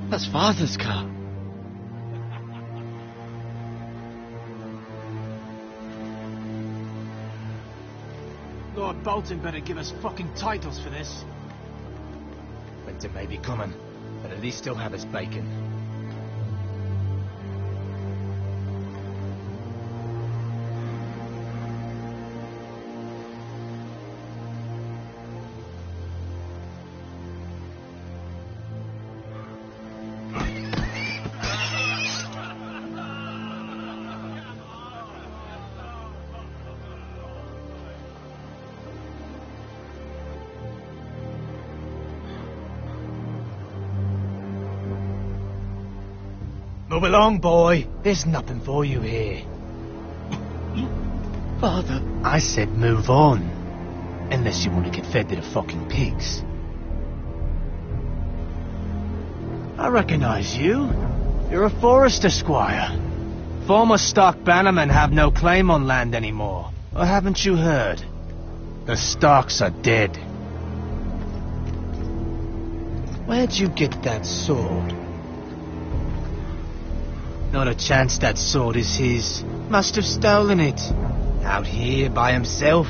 That's Father's car. Lord Bolton better give us fucking titles for this. Winter may be coming, but at least he'll have his bacon. Move along, boy. There's nothing for you here. Father. I said move on. Unless you want to get fed to the fucking pigs. I recognize you. You're a Forester squire. Former Stark bannermen have no claim on land anymore. Or haven't you heard? The Starks are dead. Where'd you get that sword? Not a chance that sword is his. Must have stolen it. Out here by himself.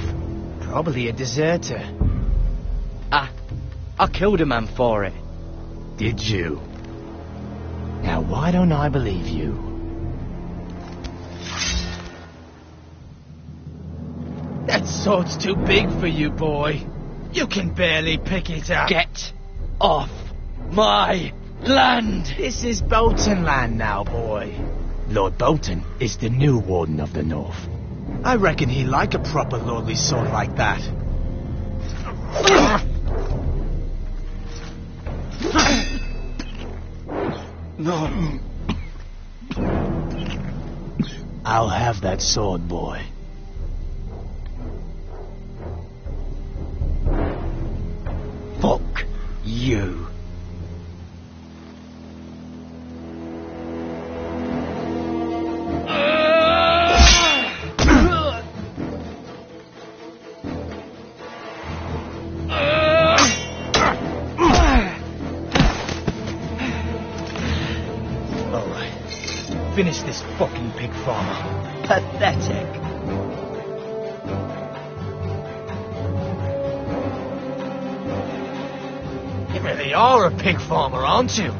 Probably a deserter. I killed a man for it. Did you? Now why don't I believe you? That sword's too big for you, boy. You can barely pick it up. Get off my land! This is Bolton land now, boy. Lord Bolton is the new Warden of the North. I reckon he like a proper lordly sword like that. No. I'll have that sword, boy. Fuck you. Finish this fucking pig farmer. Pathetic. You really are a pig farmer, aren't you?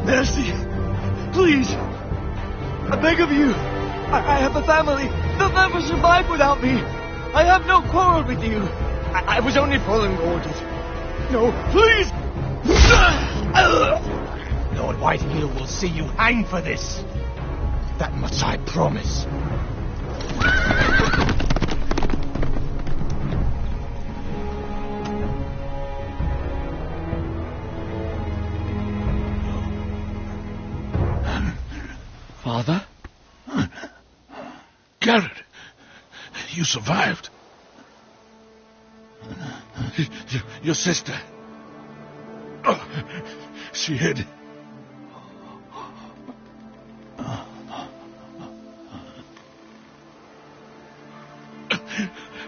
Mercy! Please! I beg of you! I have a family! They'll never survive without me! I have no quarrel with you! I was only following orders. No, please! Lord Whitehill will see you hang for this. That much I promise. Father? Garrett, you survived. Your sister. Oh, she hid.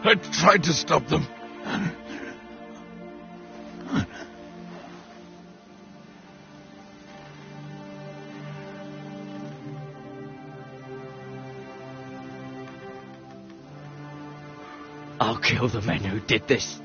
I tried to stop them. I'll kill the men who did this.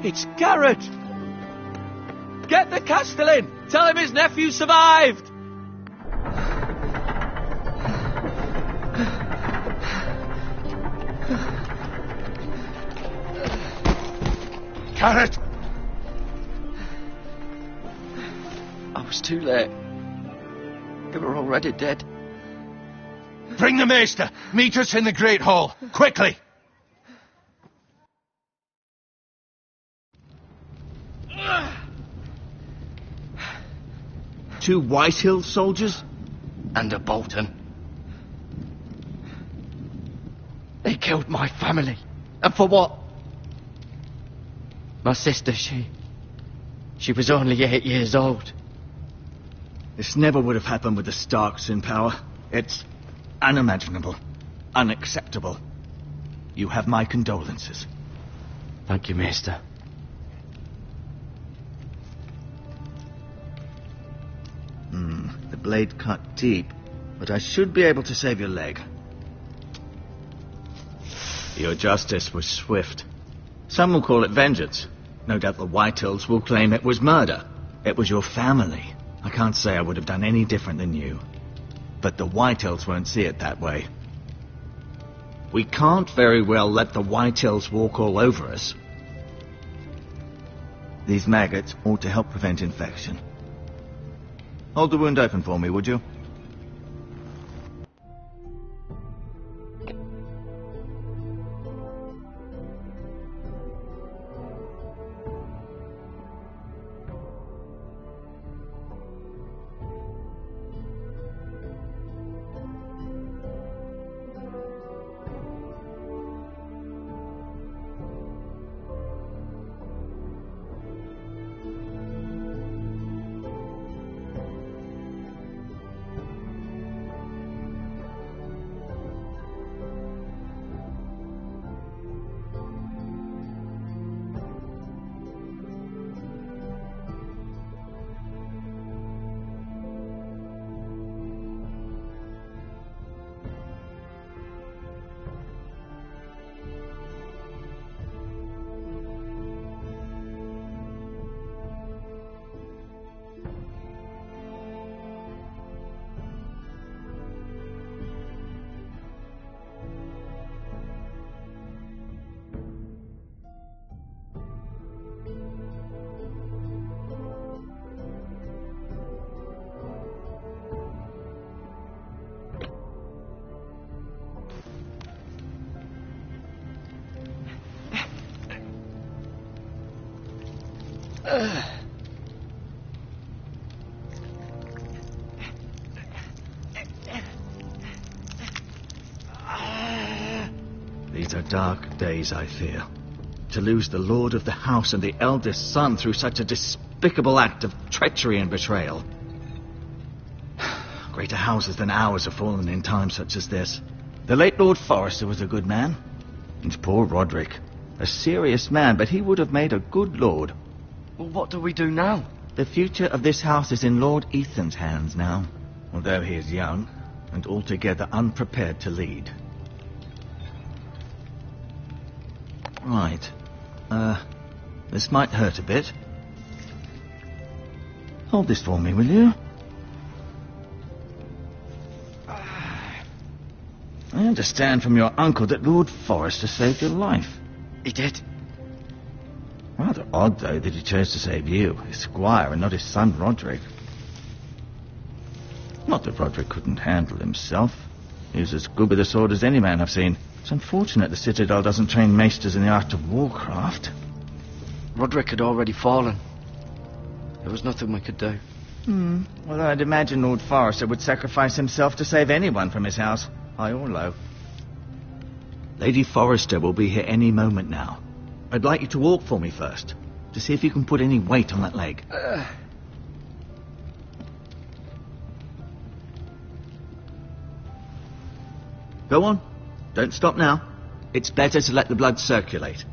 It's Garrett! Get the Castellan! Tell him his nephew survived! Garrett! I was too late. They were already dead. Bring the maester! Meet us in the Great Hall! Quickly! Two Whitehill soldiers? And a Bolton. They killed my family. And for what? My sister, she was only 8 years old. This never would have happened with the Starks in power. It's unimaginable. Unacceptable. You have my condolences. Thank you, Maester. The blade cut deep, but I should be able to save your leg. Your justice was swift. Some will call it vengeance. No doubt the Whitehills will claim it was murder. It was your family. I can't say I would have done any different than you. But the Whitehills won't see it that way. We can't very well let the Whitehills walk all over us. These maggots ought to help prevent infection. Hold the wound open for me, would you? These are dark days, I fear. To lose the lord of the house and the eldest son through such a despicable act of treachery and betrayal. Greater houses than ours have fallen in times such as this. The late Lord Forrester was a good man. And poor Roderick. A serious man, but he would have made a good lord. Well, what do we do now? The future of this house is in Lord Ethan's hands now, although he is young and altogether unprepared to lead. Right. This might hurt a bit. Hold this for me, will you? I understand from your uncle that Lord Forrester saved your life. He did. Rather odd, though, that he chose to save you, his squire, and not his son Roderick. Not that Roderick couldn't handle himself. He was as good with a sword as any man I've seen. It's unfortunate the Citadel doesn't train maesters in the art of warcraft. Roderick had already fallen. There was nothing we could do. Well, I'd imagine Lord Forrester would sacrifice himself to save anyone from his house, high or low. Lady Forrester will be here any moment now. I'd like you to walk for me first, to see if you can put any weight on that leg. Go on. Don't stop now. It's better to let the blood circulate.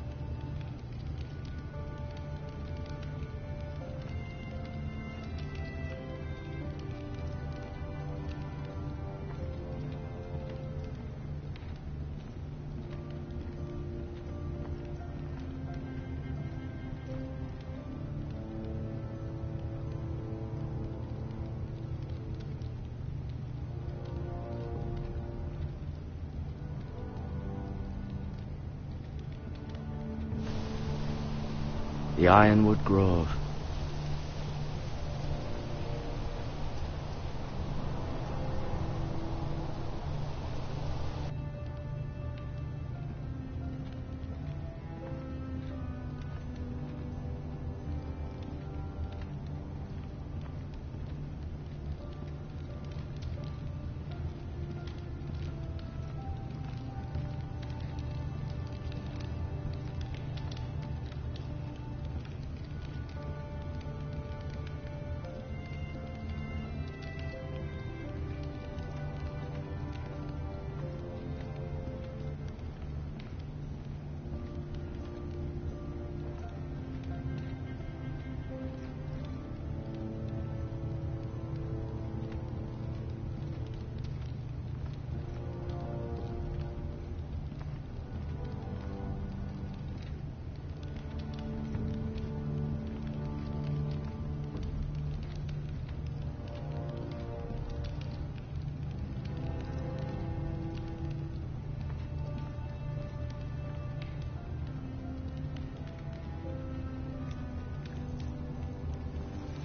The Ironwood Grove.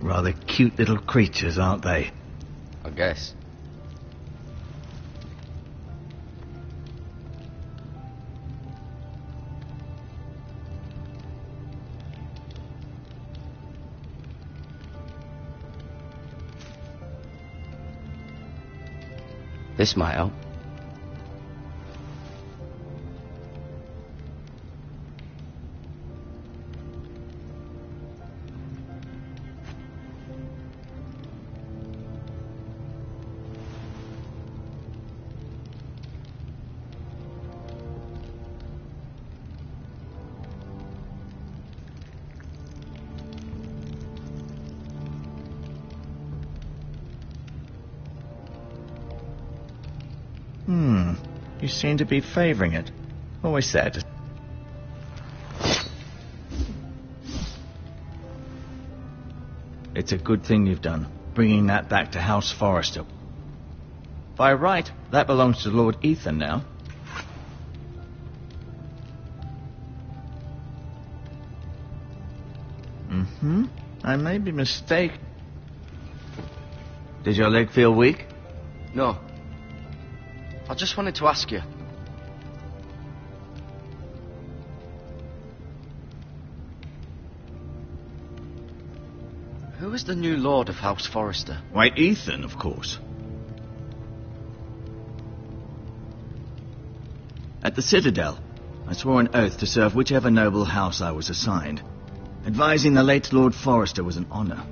Rather cute little creatures, aren't they? I guess. This might help. You seem to be favouring it. Always said. It's a good thing you've done, bringing that back to House Forrester. By right, that belongs to Lord Ethan now. I may be mistaken. Did your leg feel weak? No. I just wanted to ask you. Who is the new Lord of House Forrester? Why, Ethan, of course. At the Citadel, I swore an oath to serve whichever noble house I was assigned. Advising the late Lord Forrester was an honor.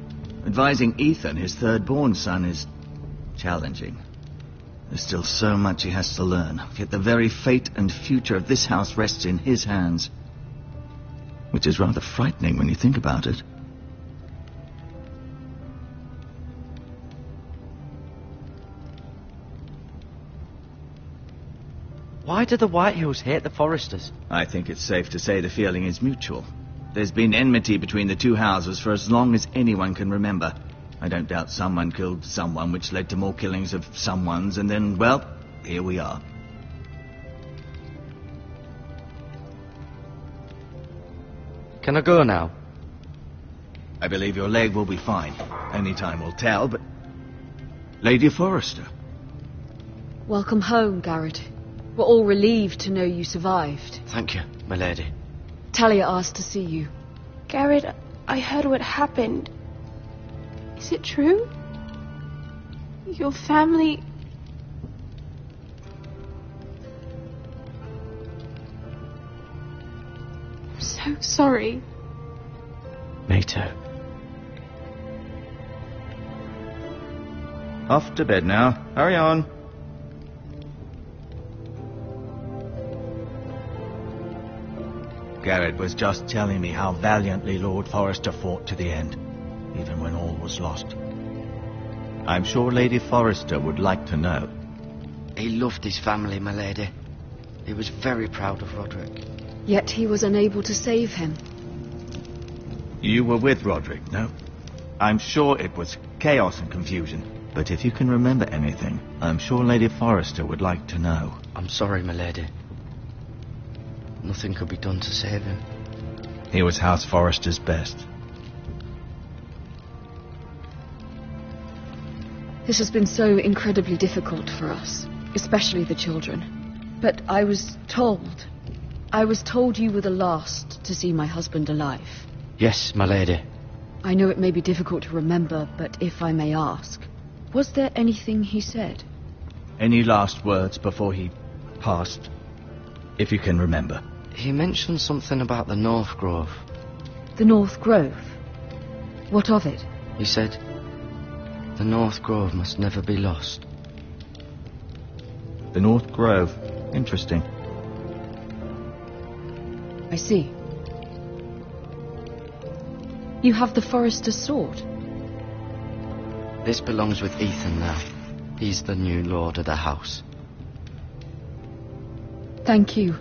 Advising Ethan, his third-born son, is challenging. There's still so much he has to learn, yet the very fate and future of this house rests in his hands. Which is rather frightening when you think about it. Why do the Whitehills hate the Forresters? I think it's safe to say the feeling is mutual. There's been enmity between the two houses for as long as anyone can remember. I don't doubt someone killed someone, which led to more killings of someones, and then, well, here we are. Can I go now? I believe your leg will be fine. Only time will tell, but... Lady Forrester. Welcome home, Garrett. We're all relieved to know you survived. Thank you, my lady. Talia asked to see you. Garrett, I heard what happened. Is it true? Your family... I'm so sorry. Me too. Off to bed now. Hurry on. Garrett was just telling me how valiantly Lord Forrester fought to the end, even when all was lost. I'm sure Lady Forrester would like to know. He loved his family, my lady. He was very proud of Roderick. Yet he was unable to save him. You were with Roderick, no? I'm sure it was chaos and confusion. But if you can remember anything, I'm sure Lady Forrester would like to know. I'm sorry, my lady. Nothing could be done to save him. He was House Forrester's best. This has been so incredibly difficult for us, especially the children. But I was told you were the last to see my husband alive. Yes, my lady. I know it may be difficult to remember, but if I may ask, was there anything he said? Any last words before he passed? If you can remember. He mentioned something about the North Grove. The North Grove? What of it? He said, the North Grove must never be lost. The North Grove. Interesting. I see. You have the Forester's sword. This belongs with Ethan now. He's the new lord of the house. Thank you,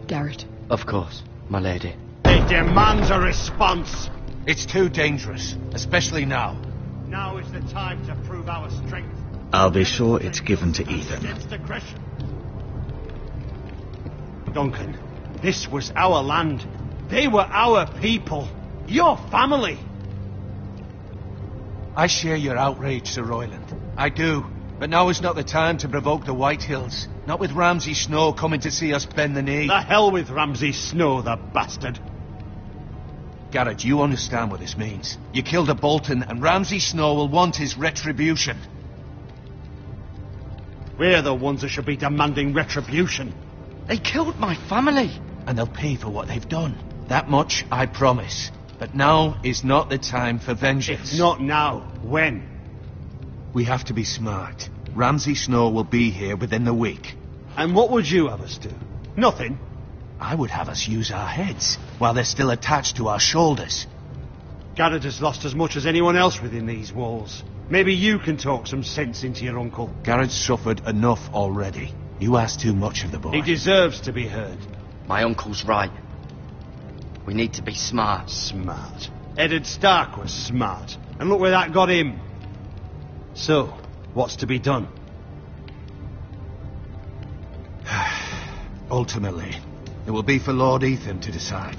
Garrett. Of course, my lady. It demands a response. It's too dangerous, especially now. Now is the time to prove our strength. I'll be sure it's given to Ethan. Against aggression. Duncan, this was our land. They were our people. Your family. I share your outrage, Sir Royland. I do. But now is not the time to provoke the Whitehills. Not with Ramsay Snow coming to see us bend the knee. The hell with Ramsay Snow, the bastard. Garrett, you understand what this means. You killed a Bolton, and Ramsay Snow will want his retribution. We're the ones who should be demanding retribution. They killed my family. And they'll pay for what they've done. That much I promise. But now is not the time for vengeance. If not now, when? We have to be smart. Ramsay Snow will be here within the week. And what would you have us do? Nothing. I would have us use our heads, while they're still attached to our shoulders. Garrett has lost as much as anyone else within these walls. Maybe you can talk some sense into your uncle. Garrett's suffered enough already. You ask too much of the boy. He deserves to be heard. My uncle's right. We need to be smart. Smart. Eddard Stark was smart. And look where that got him. So, what's to be done? Ultimately, it will be for Lord Ethan to decide.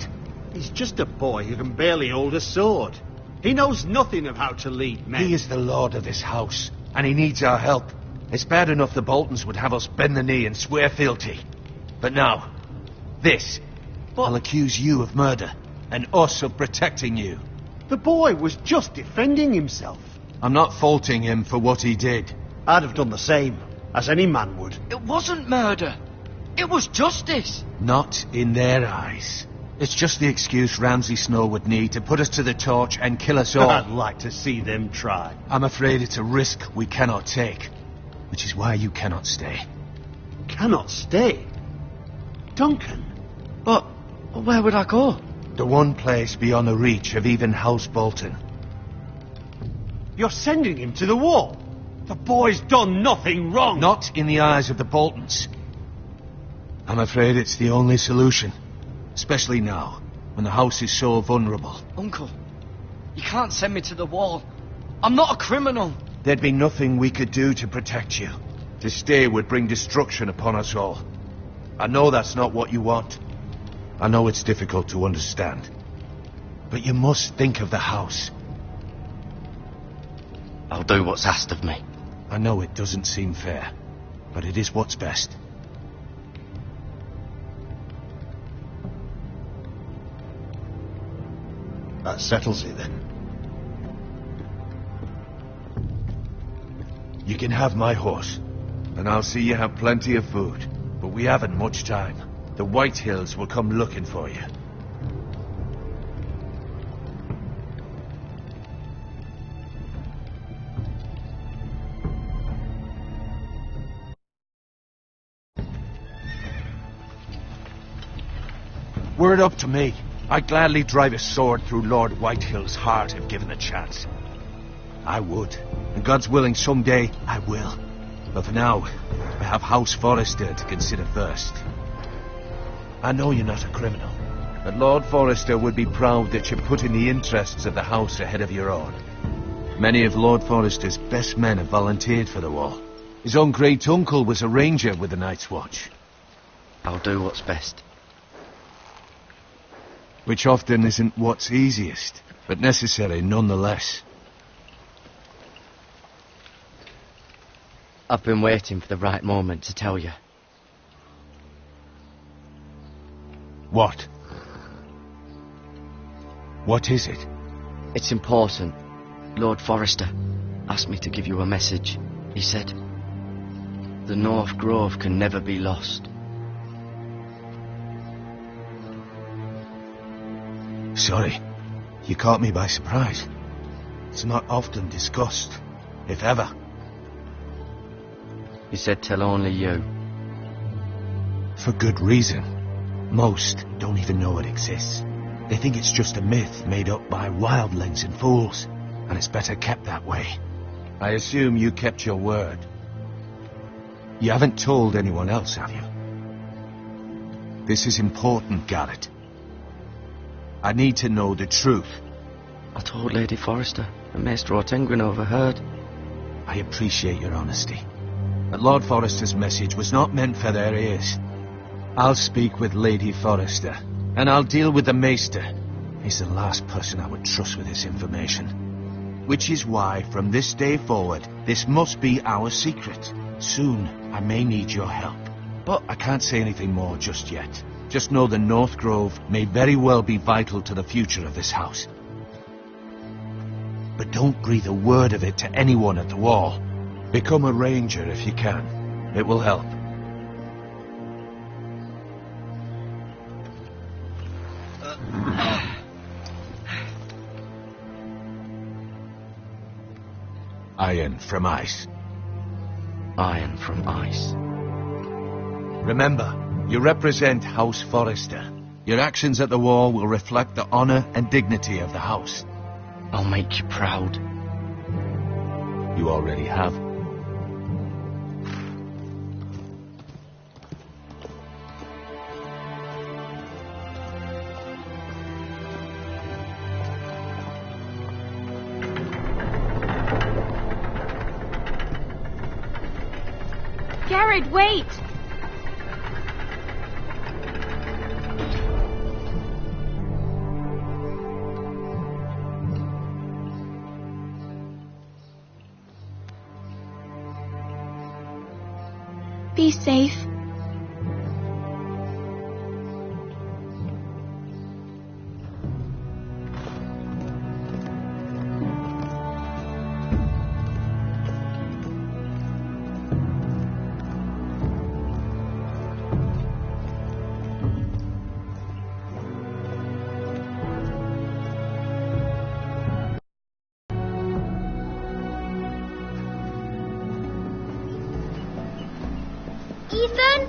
He's just a boy who can barely hold a sword. He knows nothing of how to lead men. He is the lord of this house, and he needs our help. It's bad enough the Boltons would have us bend the knee and swear fealty. But now, this... I'll accuse you of murder, and us of protecting you. The boy was just defending himself. I'm not faulting him for what he did. I'd have done the same, as any man would. It wasn't murder. It was justice. Not in their eyes. It's just the excuse Ramsay Snow would need to put us to the torch and kill us all. I'd like to see them try. I'm afraid it's a risk we cannot take, which is why you cannot stay. Cannot stay? Duncan. But where would I go? The one place beyond the reach of even House Bolton. You're sending him to the wall. The boy's done nothing wrong. Not in the eyes of the Boltons. I'm afraid it's the only solution. Especially now, when the house is so vulnerable. Uncle, you can't send me to the wall. I'm not a criminal. There'd be nothing we could do to protect you. To stay would bring destruction upon us all. I know that's not what you want. I know it's difficult to understand. But you must think of the house. I'll do what's asked of me. I know it doesn't seem fair, but it is what's best. That settles it then. You can have my horse, and I'll see you have plenty of food. But we haven't much time. The White Hills will come looking for you. Were it up to me, I'd gladly drive a sword through Lord Whitehill's heart if given the chance. I would. And God's willing, someday I will. But for now, I have House Forrester to consider first. I know you're not a criminal, but Lord Forrester would be proud that you're putting the interests of the house ahead of your own. Many of Lord Forrester's best men have volunteered for the war. His own great-uncle was a ranger with the Night's Watch. I'll do what's best. Which often isn't what's easiest, but necessary nonetheless. I've been waiting for the right moment to tell you. What? What is it? It's important. Lord Forrester asked me to give you a message. He said, the North Grove can never be lost. Sorry, you caught me by surprise. It's not often discussed, if ever. He said tell only you. For good reason. Most don't even know it exists. They think it's just a myth made up by wildlings and fools, and it's better kept that way. I assume you kept your word. You haven't told anyone else, have you? This is important, Garrett. I need to know the truth. I told Lady Forrester, and Maester Ortengrin overheard. I appreciate your honesty. But Lord Forrester's message was not meant for their ears. I'll speak with Lady Forrester, and I'll deal with the Maester. He's the last person I would trust with this information. Which is why, from this day forward, this must be our secret. Soon, I may need your help. But I can't say anything more just yet. Just know the North Grove may very well be vital to the future of this house. But don't breathe a word of it to anyone at the wall. Become a ranger if you can. It will help. Iron from ice. Iron from ice. Remember, you represent House Forrester. Your actions at the wall will reflect the honor and dignity of the house. I'll make you proud. You already have. Garrett, wait! Be safe. Ethan?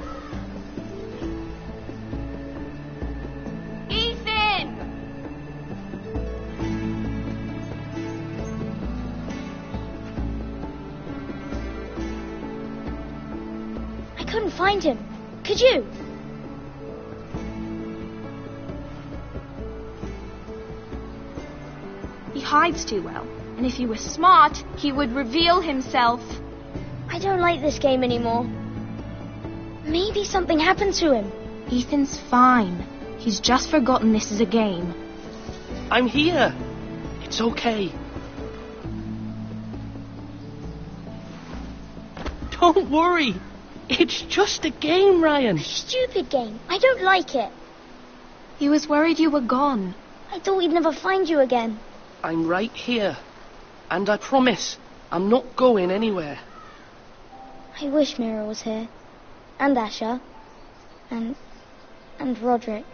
Ethan! I couldn't find him. Could you? He hides too well, and if he was smart, he would reveal himself. I don't like this game anymore. Maybe something happened to him. Ethan's fine. He's just forgotten this is a game. I'm here. It's okay. Don't worry. It's just a game, Ryan. A stupid game. I don't like it. He was worried you were gone. I thought we'd never find you again. I'm right here. And I promise, I'm not going anywhere. I wish Mira was here. And Asher. And Roderick.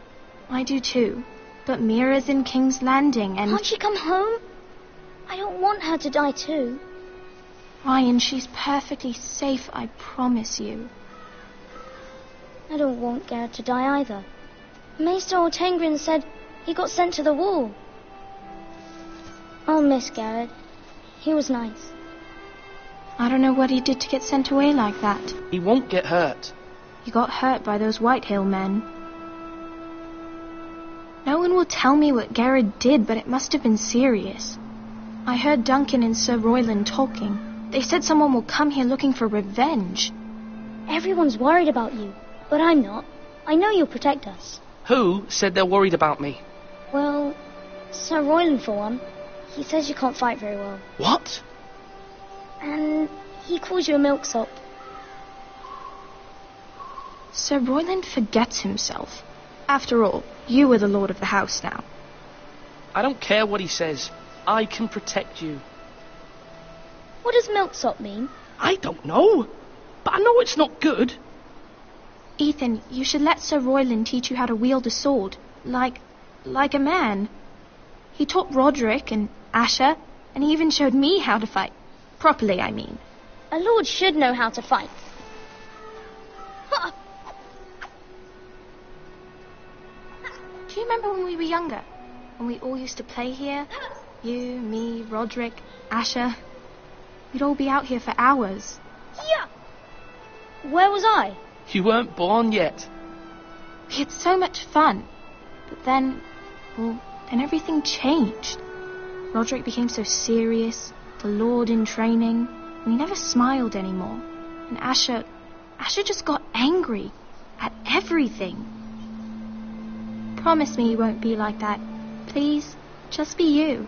I do too. But Mira's in King's Landing and... Can't she come home? I don't want her to die too. Ryan, she's perfectly safe, I promise you. I don't want Garrett to die either. Maester Ortengrin said he got sent to the wall. I'll miss Garrett. He was nice. I don't know what he did to get sent away like that. He won't get hurt. He got hurt by those Whitehill men. No one will tell me what Garrett did, but it must have been serious. I heard Duncan and Sir Royland talking. They said someone will come here looking for revenge. Everyone's worried about you, but I'm not. I know you'll protect us. Who said they're worried about me? Well, Sir Royland for one. He says you can't fight very well. What? And he calls you a milksop. Sir Royland forgets himself. After all, you are the lord of the house now. I don't care what he says. I can protect you. What does milksop mean? I don't know, but I know it's not good. Ethan, you should let Sir Royland teach you how to wield a sword, like a man. He taught Roderick and Asher, and he even showed me how to fight. Properly, I mean. A lord should know how to fight. Do you remember when we were younger? When we all used to play here? You, me, Roderick, Asher. We'd all be out here for hours. Yeah. Where was I? You weren't born yet. We had so much fun. But then everything changed. Roderick became so serious, the Lord in training, and he never smiled anymore. And Asher just got angry at everything. Promise me you won't be like that. Please, just be you.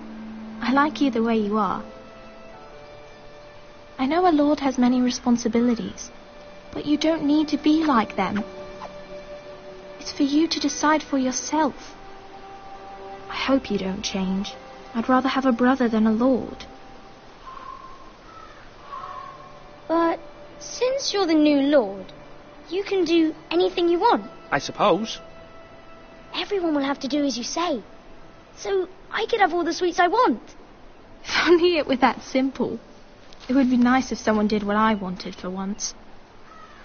I like you the way you are. I know a lord has many responsibilities, but you don't need to be like them. It's for you to decide for yourself. I hope you don't change. I'd rather have a brother than a lord. But since you're the new lord, you can do anything you want. I suppose. Everyone will have to do as you say. So I could have all the sweets I want. If only it were that simple. It would be nice if someone did what I wanted for once.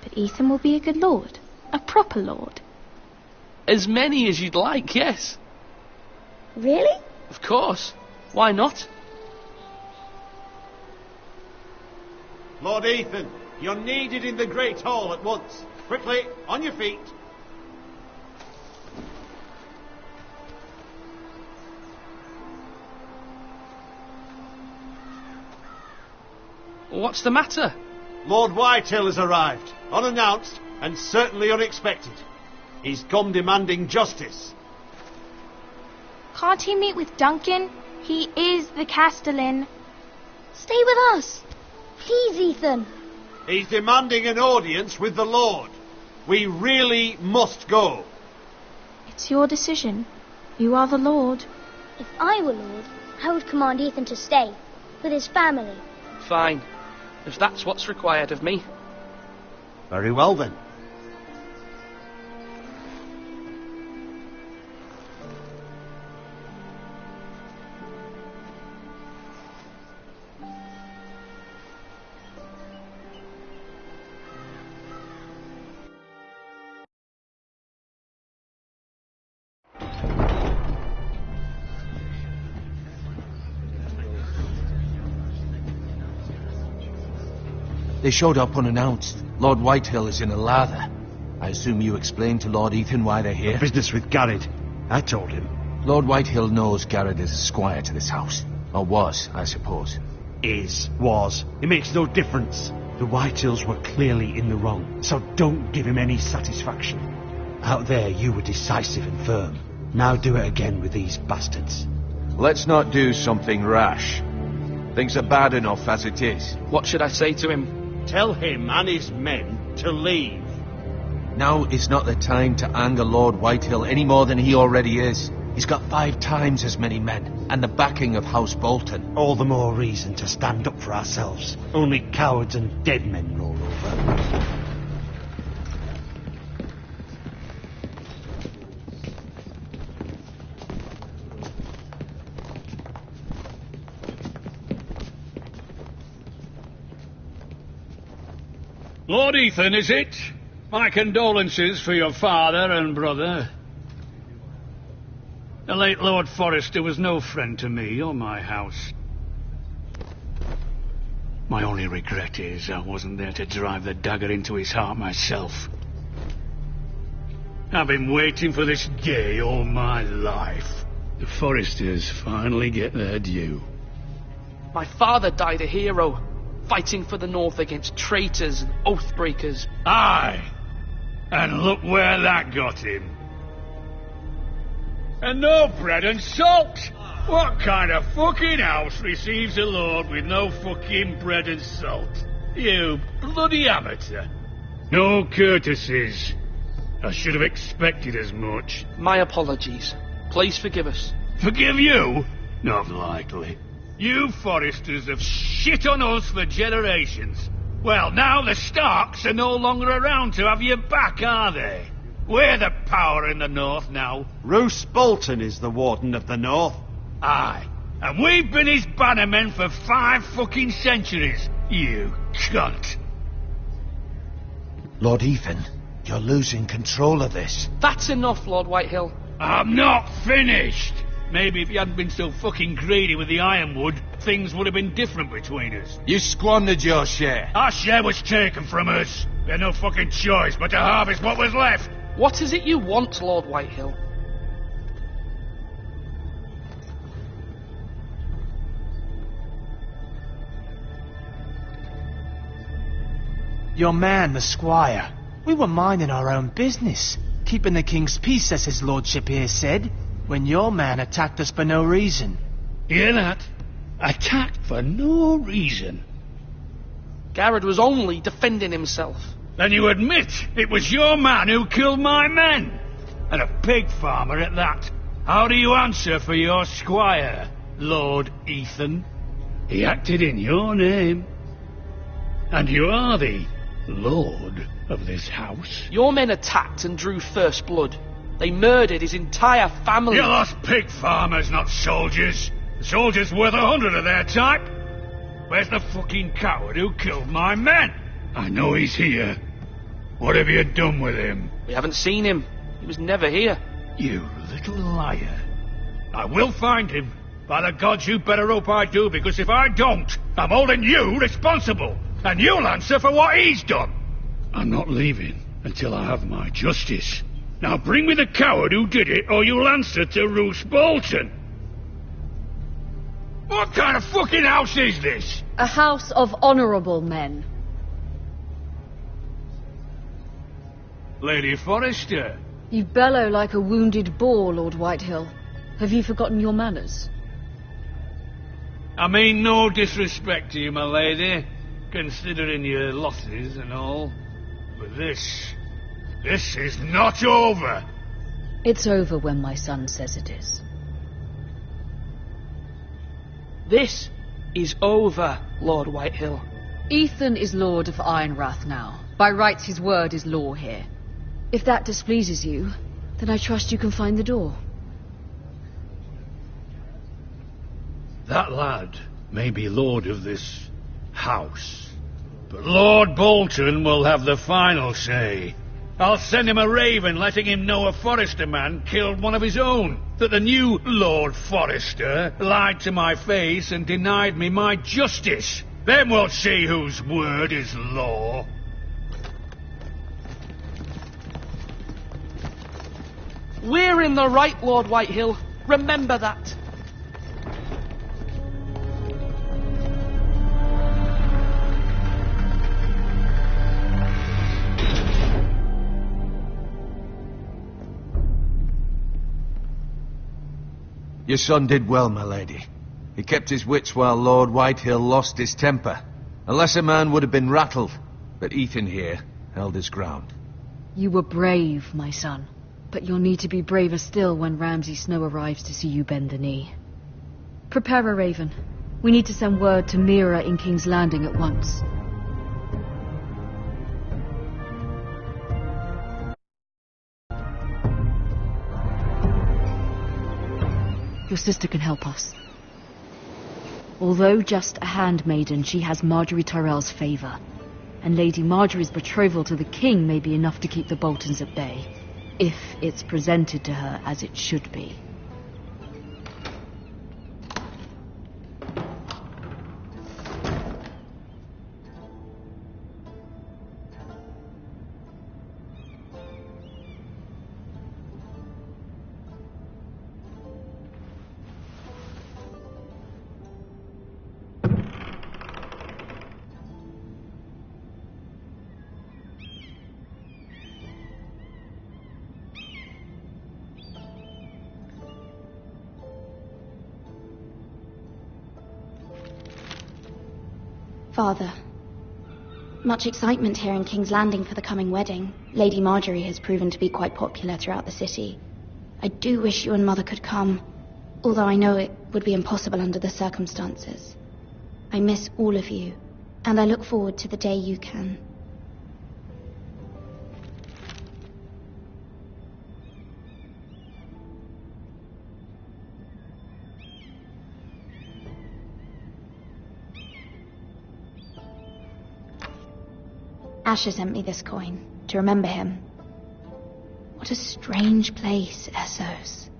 But Ethan will be a good lord. A proper lord. As many as you'd like, yes. Really? Of course. Why not? Lord Ethan, you're needed in the Great Hall at once. Quickly, on your feet. What's the matter? Lord Whitehill has arrived, unannounced and certainly unexpected. He's come demanding justice. Can't he meet with Duncan? He is the Castellan. Stay with us. Please, Ethan. He's demanding an audience with the Lord. We really must go. It's your decision. You are the Lord. If I were Lord, I would command Ethan to stay, with his family. Fine. If that's what's required of me. Very well then. They showed up unannounced. Lord Whitehill is in a lather. I assume you explained to Lord Ethan why they're here? Business with Garrett. I told him. Lord Whitehill knows Garrett is a squire to this house. Or was, I suppose. Was. It makes no difference. The Whitehills were clearly in the wrong, so don't give him any satisfaction. Out there you were decisive and firm. Now do it again with these bastards. Let's not do something rash. Things are bad enough as it is. What should I say to him? Tell him and his men to leave. Now is not the time to anger Lord Whitehill any more than he already is. He's got 5 times as many men, and the backing of House Bolton. All the more reason to stand up for ourselves. Only cowards and dead men roll over. Lord Ethan, is it? My condolences for your father and brother. The late Lord Forrester was no friend to me or my house. My only regret is I wasn't there to drive the dagger into his heart myself. I've been waiting for this day all my life. The Forresters finally get their due. My father died a hero, fighting for the North against traitors and oath-breakers. Aye! And look where that got him. And no bread and salt! What kind of fucking house receives a lord with no fucking bread and salt? You bloody amateur. No courtesies. I should have expected as much. My apologies. Please forgive us. Forgive you? Not likely. You Forresters have shit on us for generations. Well, now the Starks are no longer around to have your back, are they? We're the power in the North now. Roose Bolton is the Warden of the North. Aye. And we've been his bannermen for 5 fucking centuries. You cunt. Lord Ethan, you're losing control of this. That's enough, Lord Whitehill. I'm not finished. Maybe if you hadn't been so fucking greedy with the ironwood, things would have been different between us. You squandered your share. Our share was taken from us. We had no fucking choice but to harvest what was left. What is it you want, Lord Whitehill? Your man, the squire. We were minding our own business, keeping the king's peace, as his lordship here said, when your man attacked us for no reason. Hear that? Attacked for no reason. Garrett was only defending himself. Then you admit it was your man who killed my men? And a pig farmer at that. How do you answer for your squire, Lord Ethan? He acted in your name. And you are the lord of this house. Your men attacked and drew first blood. They murdered his entire family. You lost pig farmers, not soldiers. The soldiers worth 100 of their type. Where's the fucking coward who killed my men? I know he's here. What have you done with him? We haven't seen him. He was never here. You little liar. I will find him. By the gods, you better hope I do, because if I don't, I'm holding you responsible. And you'll answer for what he's done. I'm not leaving until I have my justice. Now bring me the coward who did it, or you'll answer to Roose Bolton. What kind of fucking house is this? A house of honourable men. Lady Forrester. You bellow like a wounded boar, Lord Whitehill. Have you forgotten your manners? I mean no disrespect to you, my lady, considering your losses and all. But this is not over. It's over when my son says it is. This is over, Lord Whitehill. Ethan is Lord of Ironrath now. By rights his word is law here. If that displeases you, then I trust you can find the door. That lad may be lord of this house, but Lord Bolton will have the final say. I'll send him a raven letting him know a Forrester man killed one of his own, that the new Lord Forrester lied to my face and denied me my justice. Then we'll see whose word is law. We're in the right, Lord Whitehill. Remember that. Your son did well, my lady. He kept his wits while Lord Whitehill lost his temper. A lesser man would have been rattled, but Ethan here held his ground. You were brave, my son. But you'll need to be braver still when Ramsay Snow arrives to see you bend the knee. Prepare a raven. We need to send word to Mira in King's Landing at once. Your sister can help us. Although just a handmaiden, she has Marjorie Tyrell's favour. And Lady Marjorie's betrothal to the king may be enough to keep the Boltons at bay, if it's presented to her as it should be. Father, much excitement here in King's Landing for the coming wedding. Lady Marjorie has proven to be quite popular throughout the city. I do wish you and Mother could come, although I know it would be impossible under the circumstances. I miss all of you, and I look forward to the day you can. Asher sent me this coin, to remember him. What a strange place, Essos.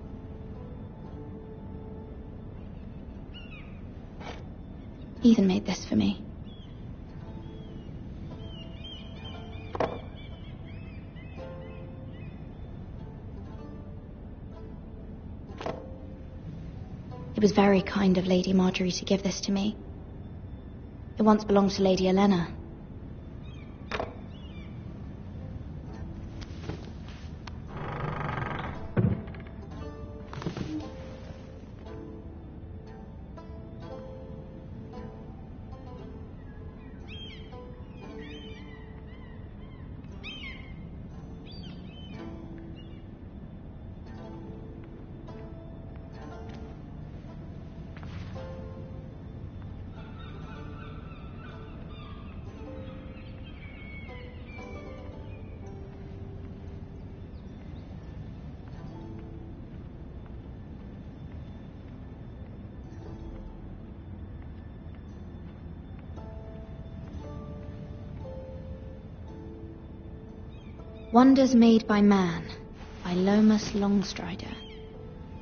Ethan made this for me. It was very kind of Lady Marjorie to give this to me. It once belonged to Lady Elena. Wonders Made by Man, by Lomas Longstrider.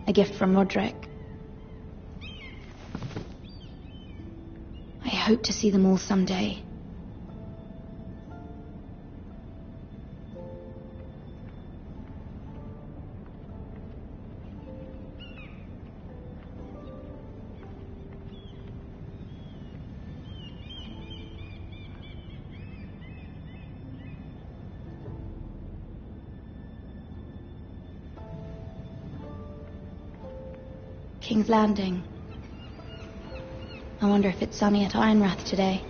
A gift from Roderick. I hope to see them all someday. King's Landing. I wonder if it's sunny at Ironrath today.